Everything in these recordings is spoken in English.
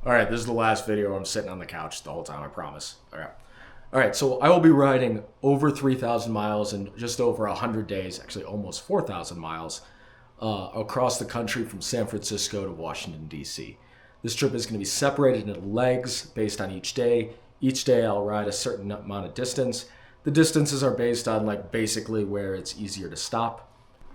All right, this is the last video. I'm sitting on the couch the whole time, I promise. All right, so I will be riding over 3,000 miles in just over 100 days, actually almost 4,000 miles, across the country from San Francisco to Washington, D.C. This trip is going to be separated into legs based on each day. Each day I'll ride a certain amount of distance. The distances are based on basically where it's easier to stop.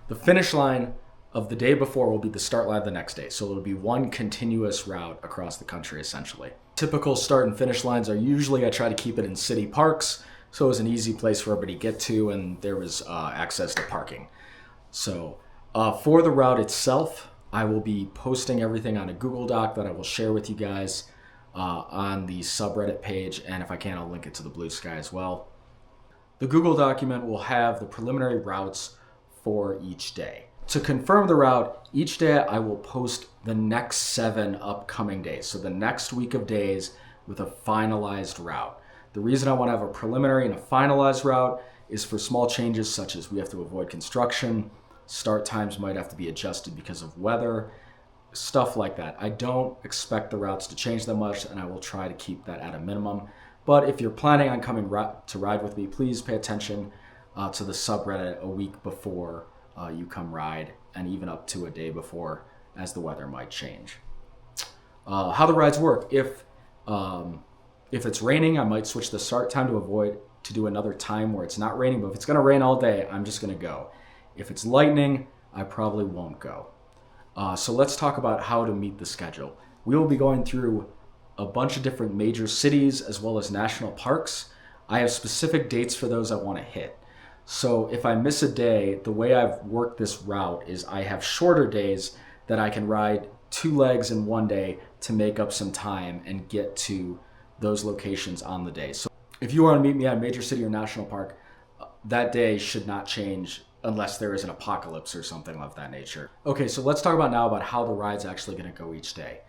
The finish line of the day before will be the start line the next day. So it'll be one continuous route across the country essentially. Typical start and finish lines are usually, I try to keep it in city parks, so it's an easy place for everybody to get to and there was access to parking. So for the route itself, I will be posting everything on a Google Doc that I will share with you guys on the subreddit page, and if I can, I'll link it to the Blue Sky as well. The Google document will have the preliminary routes for each day. To confirm the route, each day I will post the next 7 upcoming days. So the next week of days with a finalized route. The reason I want to have a preliminary and a finalized route is for small changes such as we have to avoid construction, start times might have to be adjusted because of weather, stuff like that. I don't expect the routes to change that much and I will try to keep that at a minimum. But if you're planning on coming to ride with me, please pay attention to the subreddit a week before you come ride, and even up to a day before, as the weather might change. How the rides work: if it's raining, I might switch the start time to do another time where it's not raining. But if it's going to rain all day, I'm just going to go. If it's lightning, I probably won't go. So let's talk about how to meet the schedule. We will be going through a bunch of different major cities as well as national parks. I have specific dates for those I want to hit. So if I miss a day, the way I've worked this route is I have shorter days that I can ride 2 legs in one day to make up some time and get to those locations on the day. So if you want to meet me at a major city or national park, that day should not change unless there is an apocalypse or something of that nature. Okay, so let's talk about how the ride's actually going to go each day.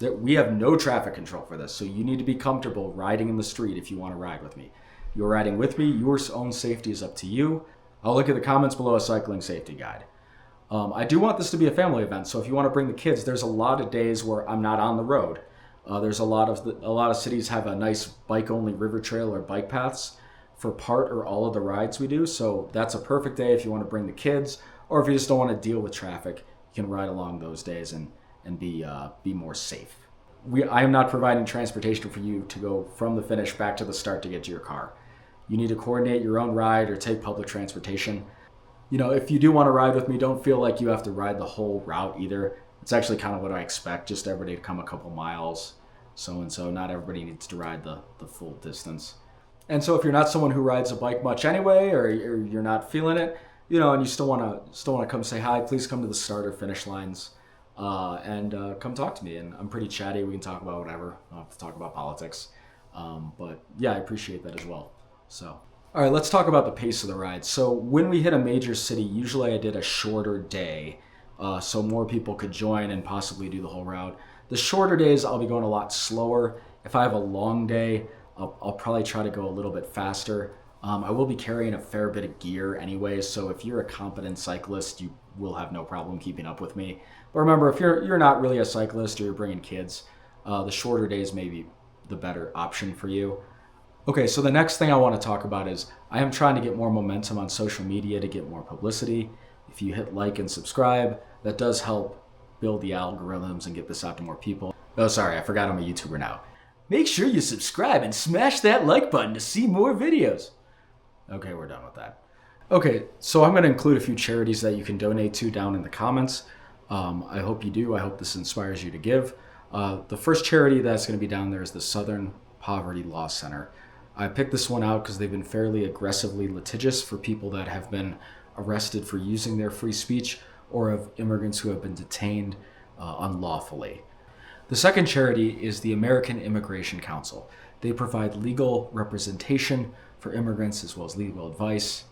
We have no traffic control for this, so you need to be comfortable riding in the street if you want to ride with me. You're riding with me, your own safety is up to you. I'll look at the comments below a cycling safety guide. I do want this to be a family event, so if you want to bring the kids, there's a lot of days where I'm not on the road. There's a lot of cities have a nice bike-only river trail or bike paths for part or all of the rides we do, so that's a perfect day if you want to bring the kids, or if you just don't want to deal with traffic, you can ride along those days and be more safe. I am not providing transportation for you to go from the finish back to the start to get to your car. You need to coordinate your own ride or take public transportation. You know, if you do want to ride with me, don't feel like you have to ride the whole route either. It's actually kind of what I expect, just everybody to come a couple miles, so not everybody needs to ride the full distance. And so if you're not someone who rides a bike much anyway, or you're not feeling it, you know, and you still want to come say hi, please come to the start or finish lines and come talk to me. And I'm pretty chatty. We can talk about whatever. I don't have to talk about politics. But yeah, I appreciate that as well. So, all right, let's talk about the pace of the ride. So when we hit a major city, usually I did a shorter day so more people could join and possibly do the whole route. The shorter days, I'll be going a lot slower. If I have a long day, I'll probably try to go a little bit faster. I will be carrying a fair bit of gear anyway, so if you're a competent cyclist, you will have no problem keeping up with me. But remember, if you're not really a cyclist or you're bringing kids, the shorter days may be the better option for you. Okay, so the next thing I want to talk about is I am trying to get more momentum on social media to get more publicity. If you hit like and subscribe, that does help build the algorithms and get this out to more people. Oh, sorry, I forgot I'm a YouTuber now. Make sure you subscribe and smash that like button to see more videos. Okay, we're done with that. Okay, so I'm going to include a few charities that you can donate to down in the comments. I hope you do. I hope this inspires you to give. The first charity that's going to be down there is the Southern Poverty Law Center. I picked this one out because they've been fairly aggressively litigious for people that have been arrested for using their free speech or of immigrants who have been detained unlawfully. The second charity is the American Immigration Council. They provide legal representation for immigrants as well as legal advice.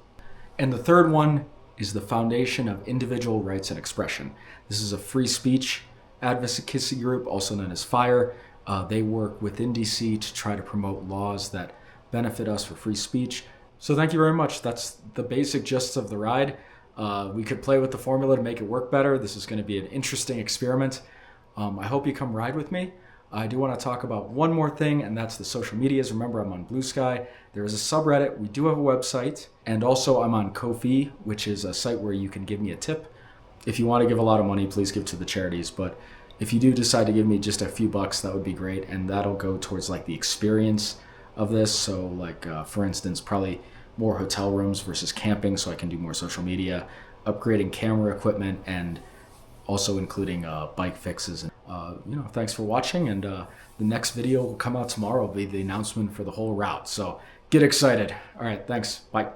And the third one is the Foundation of Individual Rights and Expression. This is a free speech advocacy group, also known as FIRE. They work within DC to try to promote laws that benefit us for free speech. So thank you very much. That's the basic gist of the ride. We could play with the formula to make it work better. This is going to be an interesting experiment. I hope you come ride with me. I do want to talk about one more thing, and that's the social medias. Remember, I'm on Blue Sky. There is a subreddit. We do have a website. And also, I'm on Ko-fi, which is a site where you can give me a tip. If you want to give a lot of money, please give to the charities. But if you do decide to give me just a few bucks, that would be great. And that'll go towards like the experience of this. So like, for instance, probably more hotel rooms versus camping, so I can do more social media, upgrading camera equipment, and also including bike fixes. Thanks for watching, and the next video will come out tomorrow. Will be the announcement for the whole route. So get excited. All right, thanks. Bye.